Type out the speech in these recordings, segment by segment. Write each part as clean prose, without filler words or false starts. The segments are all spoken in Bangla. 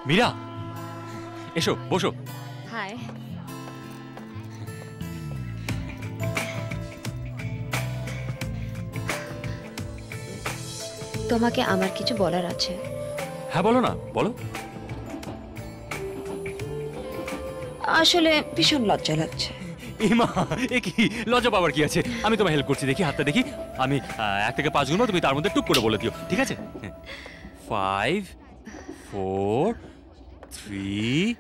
মীরা, এসো বসো। হাই। তোমাকে আমার কিছু বলার আছে। হ্যাঁ বলো না, বলো। আসলে ভীষণ লজ্জা লাগছে। ইমা, এ কি লজ্জা পাওয়ার কি আছে? আমি তোমায় হেল্প করছি, দেখি হাতটা দেখি। আমি 1 থেকে 5 গুনবো, তুমি তার মধ্যে টুক করে বলে দিও, ঠিক আছে? 5 4 3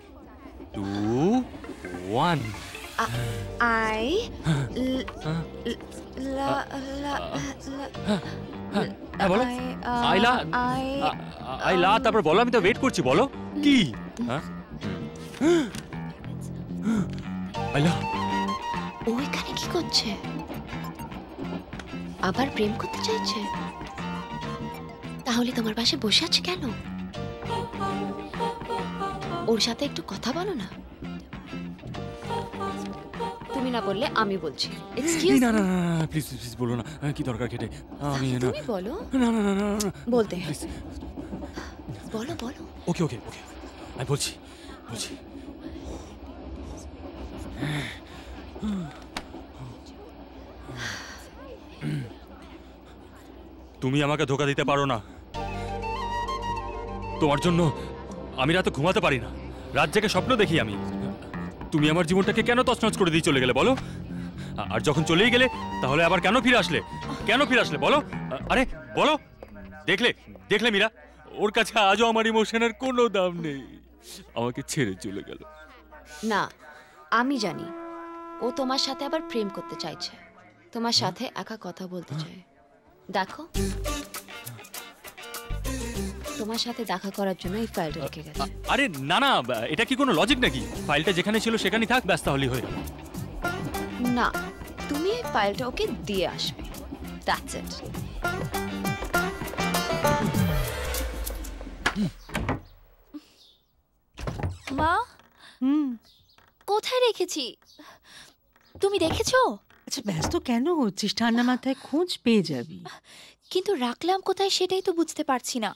2 1। আই বলো। আইলা, তারপর বলো। আমি তো ওয়েট করছি, বলো কি? আইলা, ও এখানে কি করছে? আবার প্রেম করতে চাইছে? তাহলে তোমার পাশে বসে আছে কেন? ওর সাথে একটু কথা বলো না। তুমি না বললে আমি বলছি। এক্সকিউজ না না না প্লিজ প্লিজ বলো না, কি দরকার কেটে? আমি না, তুমি বলো। না না না না বলতে প্লিজ বলো বলো। ওকে ওকে ওকে, আমি বলছি বলছি। তুমি আমাকে ধোকা দিতে পারো না। তোমার জন্য আমি রাতে ঘুমাতে পারি না, রাত জেগে স্বপ্ন দেখি আমি। তুমি আমার জীবনটাকে কেন তছনছ করে দিয়ে চলে গেলে বলো? আর যখন চলেই গেলে তাহলে আবার কেন ফিরে আসলে? কেন ফিরে আসলে বলো? আরে বলো। দেখলে দেখলে মীরা, ওর কাছে আজও আমার ইমোশনের কোনো দাম নেই। আমাকে ছেড়ে চলে গেল। না, আমি জানি ও তোমার সাথে আবার প্রেম করতে চাইছে, তোমার সাথে একা কথা বলতে চায়। দেখো, তোমার সাথে দেখা করার জন্য এই ফাইলটা রেখে গেছে। আরে না না, এটা কি কোনো লজিক নাকি? ফাইলটা যেখানে ছিল সেখানেই থাক, ব্যস্ত হলেই হয়। না, তুমি এই ফাইলটা ওকে দিয়ে আসবে। That's it. মা, কোথায় রেখেছি? তুমি দেখেছো? আচ্ছা, ব্যস্ত কেন হচ্ছিস? ঠান্ডা মাথায় খোঁজ পেয়ে যাবি। কিন্তু রাখলাম কোথায় সেটাই তো বুঝতে পারছি না।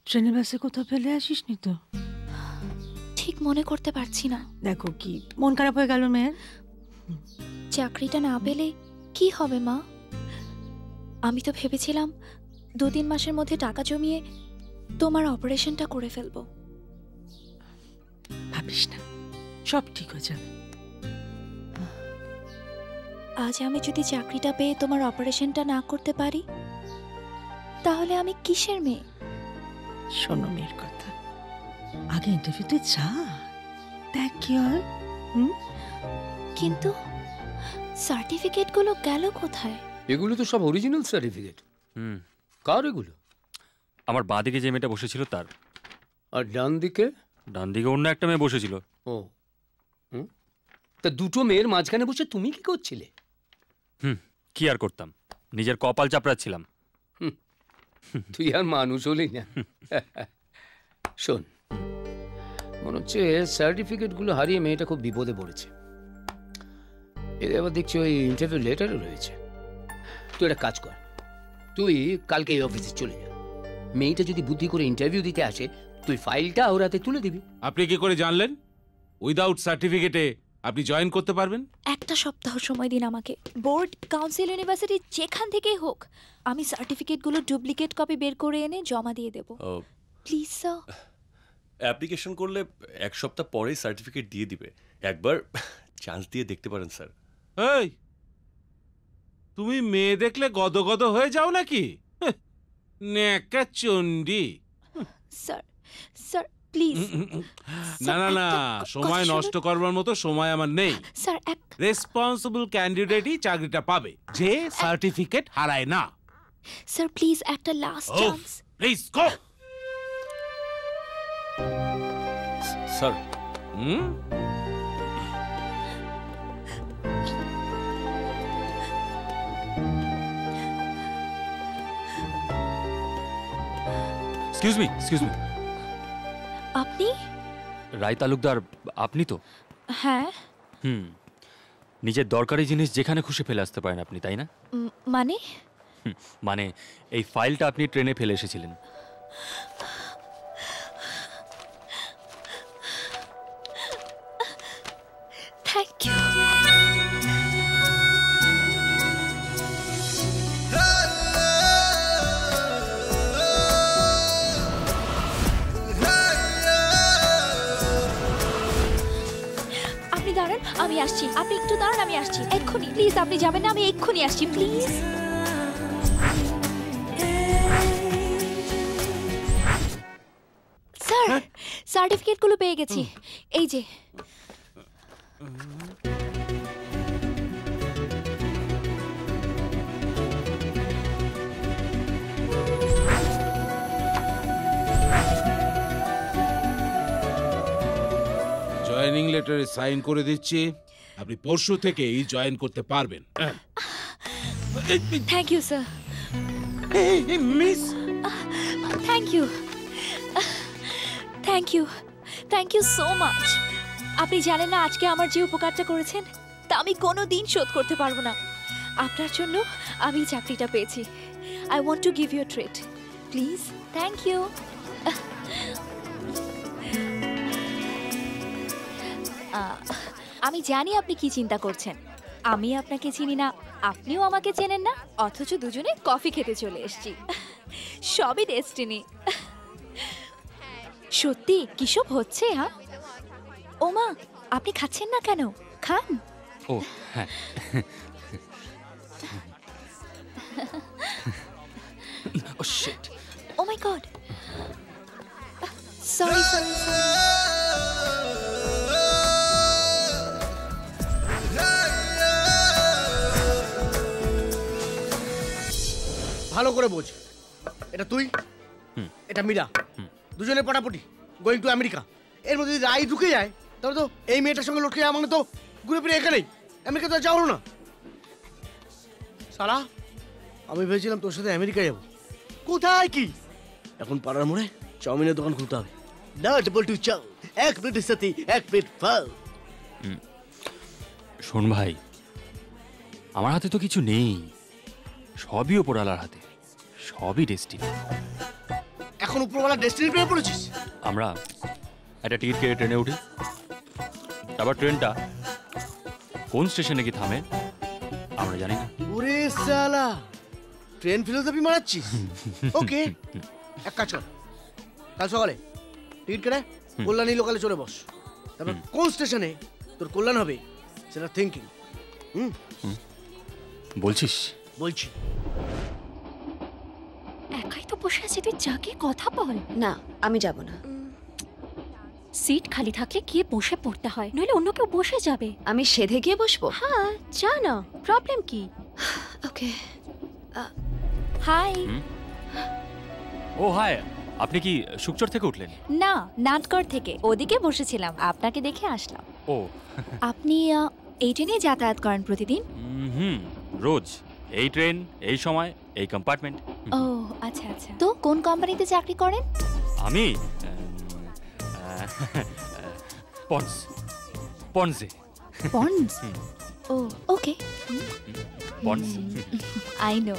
ট্রেনের বাসে কোথাও ফেলে আসিসনি তো? ঠিক মনে করতে পারছি না। দেখো, কি মন খারাপ হয়ে গেল মেয়ের? চাকরিটা না পেলে কি হবে মা? আমি তো ভেবেছিলাম 2-3 মাসের মধ্যে টাকা জমিয়ে তোমার অপারেশনটা করে ফেলবো। ভাবিস না, সব ঠিক হয়ে যাবে। আজ আমি যদি চাকরিটা পেয়ে তোমার অপারেশনটা না করতে পারি, তাহলে আমি কিসের মেয়ে? শোনো মেয়ের কথা, আগে ইন্টারভিউতে যা, দেখ কি হয়। কিন্তু সার্টিফিকেটগুলো গেল কোথায়? এগুলো তো সব অরিজিনাল সার্টিফিকেট। কার এগুলো? আমার বাঁ দিকে যে মেয়েটা বসেছিল তার। আর ডান দিকে? ডান দিকে অন্য একটা মেয়ে বসেছিল। ও, তা দুটো মেয়ের মাঝখানে বসে তুমি কি করছিলে? কি আর করতাম, নিজের কপাল চাপড়াচ্ছিলাম। তুই আর মানুষ হলি না। শোন, মনে হচ্ছে সার্টিফিকেটগুলো হারিয়ে মেয়েটা খুব বিপদে পড়েছে। এদের আবার দেখছি ওই ইন্টারভিউ লেটারও রয়েছে। তুই একটা কাজ কর, তুই কালকে এই অফিসে চলে যা। মেয়েটা যদি বুদ্ধি করে ইন্টারভিউ দিতে আসে, তুই ফাইলটা ওর হাতে তুলে দিবি। আপনি কি করে জানলেন উইদাউট সার্টিফিকেটে আপনি জয়েন করতে পারবেন? একটা সপ্তাহ সময় দিন আমাকে। বোর্ড, কাউন্সিল, ইউনিভার্সিটি যেখান থেকেই হোক, আমি সার্টিফিকেটগুলো ডুপ্লিকেট কপি বের করে এনে জমা দিয়ে দেব। Please sir. অ্যাপ্লিকেশন করলে 1 সপ্তাহ পরেই সার্টিফিকেট দিয়ে দিবে। একবার চান্স দিয়ে দেখতে পারেন স্যার। এই, তুমি মেয়ে দেখলে গদগদ হয়ে যাও নাকি? নেকা চন্ডি। Sir sir please. না না না, সময় নষ্ট করবার মতো সময় আমার নেই। স্যার, রেসপন্সিবল ক্যান্ডিডেটই চাকরিটা পাবে, যে সার্টিফিকেট হারায় না। স্যার প্লিজ, একটা last chance. Please go. Sir, excuse me, excuse me. আপনি? রায় তালুকদার আপনি তো? হ্যাঁ। নিজের দরকারি জিনিস যেখানে খুশি ফেলে আসতে পারেন আপনি, তাই না? মানে? মানে এই ফাইলটা আপনি ট্রেনে ফেলে এসেছিলেন। ইউ। আপনি দাঁড়ান, আমি আসছি। আপনি একটু দাঁড়ান, আমি আসছি এক্ষুনি। প্লিজ আপনি যাবেন না, আমি এক্ষুনি আসছি প্লিজ। স্যার, সার্টিফিকেটগুলো পেয়ে গেছি, এই যে। জয়েনিং লেটারে সাইন করে দিচ্ছি, আপনি পরশু থেকেই জয়েন করতে পারবেন। Thank you sir. Miss, thank you, thank you, thank you so much. আপনি জানেন না আজকে আমার যে উপকারটা করেছেন তা আমি কোনো দিন শোধ করতে পারবো না। আপনার জন্য আমি চাকরিটা পেয়েছি। I want to give you a treat please. Thank you. আমি জানি আপনি কি চিন্তা করছেন। আমি আপনাকে চিনি না, আপনিও আমাকে চেনেন না, অথচ দুজনে কফি খেতে চলে এসেছি। সবই ডেস্টিনি। সত্যি কিসব হচ্ছে? হ্যাঁ ওমা, আপনি খাচ্ছেন না কেন? খান। ও হ্যাঁ, ও শিট, ও মাই গড, সরি সরি সরি। ভালো করে বোঝ, এটা তুই, এটা মীরা, দুজনে পটাপটি গোয়িং টু আমেরিকা। এর মধ্যে যদি রায় ঢুকে যায় তাহলে তো এই মেয়েটার সঙ্গে লটকে যাওয়া মানে তো ঘুরে ফিরে এখানেই, আমেরিকা তো যাওয়া হলো না। সারা আমি ভেবেছিলাম তোর সাথে আমেরিকা যাবো, কোথায় কি এখন পাড়ার মোড়ে চাউমিনের দোকান খুলতে হবে। ডাবল টু চাউ, এক প্লেটের সাথে এক প্লেট ফাও। শোন ভাই, আমার হাতে তো কিছু নেই, সবই ওপরওয়ালার হাতে, সবই ডেস্টিনি। এখন উপরওয়ালা ডেস্টিনি পেয়ে পড়েছিস। আমরা একটা টিকিট কেটে ট্রেনে উঠি, তারপর ট্রেনটা কোন স্টেশনে কি থামে আমরা জানি না। ওরে সালা, ট্রেন ফিলোসফি মারাচ্ছিস। ওকে, এক কাজ কর, কাল সকালে টিকিট কেটে কল্যাণী লোকালে চলে বস, তারপর কোন স্টেশনে তোর কল্যাণ হবে সেটা থিঙ্কিং। বলছিস? বলছি। একাই তো বসে আছে, তুই যাকে কথা বল না, আমি যাব না। সিট খালি থাকলে গিয়ে বসে পড়তে হয়, নইলে অন্য কেউ বসে যাবে। আমি সেধে গিয়ে বসবো? হ্যাঁ যা না, প্রবলেম কি? ওকে। হাই। ও হাই, আপনি কি সুকচর থেকে উঠলেন? না, নাটকর থেকে। ওদিকে বসেছিলাম, আপনাকে দেখে আসলাম। ও আপনি এই ট্রেনে যাতায়াত করেন প্রতিদিন? রোজ এই ট্রেন, এই সময়, এই কম্পার্টমেন্ট। ও আচ্ছা আচ্ছা। তো কোন কোম্পানিতে চাকরি করেন? আমি পন্সে। Pond's? Oh okay, Pond's I know.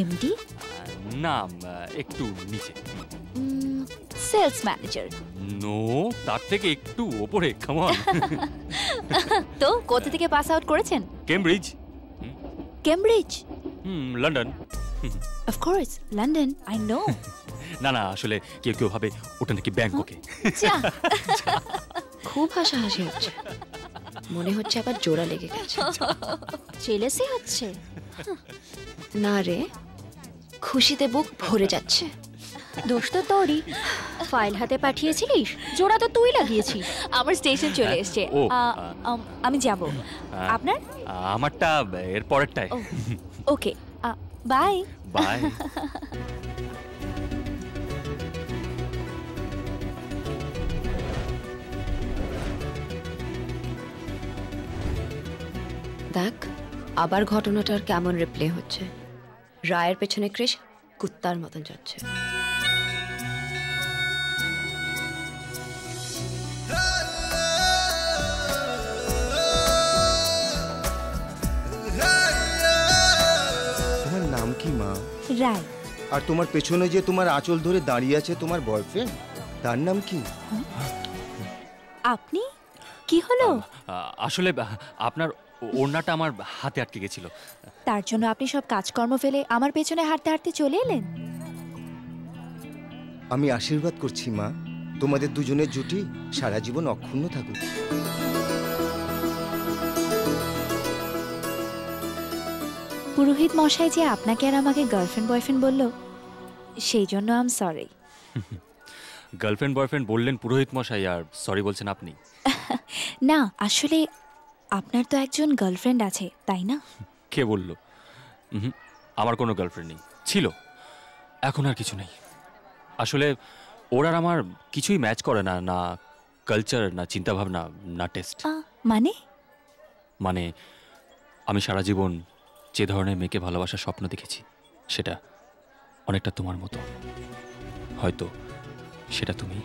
MD? নাম একটু নিচে। Sales manager? নো, তার থেকে একটু ওপরে। Come on. তো কোথা থেকে পাস আউট করেছেন? Cambridge. Cambridge? London. Of course, London, I know. না না, আসলে কেউ কেউ ভাবে ওটা নাকি ব্যাংককে। খুব হাসাহাসি হচ্ছে, মনে হচ্ছে আবার জোড়া লেগে গেছে। জেলেসি হচ্ছে? না রে, খুশিতে বুক ভরে যাচ্ছে। দোষ তো তোরই, ফাইল হাতে পাঠিয়েছিলিস, জোড়া তো তুই লাগিয়েছিস। আমার স্টেশন চলে এসেছে, ও, আমি যাব। আপনার? আমারটা এর পরেরটায়। ওকে, বাই বাই। দেখ, আবার ঘটনাটার কেমন রিপ্লে হচ্ছে। রায়ের পেছনে ক্রিশ কুত্তার মতন যাচ্ছে। তোমার নাম কি মা? রায়। আর তোমার পেছনে যে তোমার আঁচল ধরে দাঁড়িয়ে আছে তোমার বয়ফ্রেন্ড, তার নাম কি? আপনি কি হলো? আসলে আপনার ওড়নাটা আমার হাতে আটকে গেছিল। তার জন্য আপনি সব কাজকর্ম ফেলে আমার পেছনে হাঁটতে হাঁটতে চলে এলেন? আমি আশীর্বাদ করছি মা, তোমাদের দুজনের জুটি সারা জীবন অক্ষুণ্ণ থাকুক। পুরোহিত মশাই যে আপনাকে আর আমাকে গার্লফ্রেন্ড বয়ফ্রেন্ড বলল, সেই জন্য I am sorry. Girlfriend boyfriend বললেন পুরোহিত মশাই, আর সরি বলছেন আপনি? না, আসলে আপনার তো একজন গার্লফ্রেন্ড আছে, তাই না? কে বলল? আমার কোনো গার্লফ্রেন্ড নেই, ছিল, এখন আর কিছু নেই। আসলে ওর আর আমার কিছুই ম্যাচ করে না, না কালচার, না চিন্তাভাবনা, না টেস্ট। মানে আমি সারা জীবন যে ধরনের মেয়েকে ভালোবাসার স্বপ্ন দেখেছি সেটা অনেকটা তোমার মতো, হয়তো সেটা তুমি।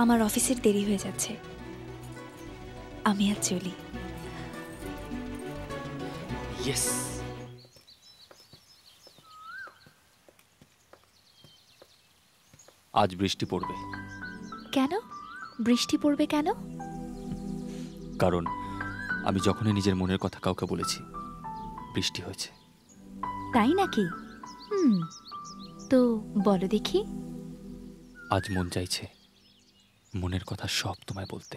আমার অফিসের দেরি হয়ে যাচ্ছে, আমি আর চলি। ইয়েস। আজ বৃষ্টি পড়বে। কেন বৃষ্টি পড়বে কেন? কারণ আমি যখনই নিজের মনের কথা কাউকে বলেছি বৃষ্টি হয়েছে। তাই নাকি? তো বলো দেখি। আজ মন চাইছে মনের কথা সব তোমায় বলতে।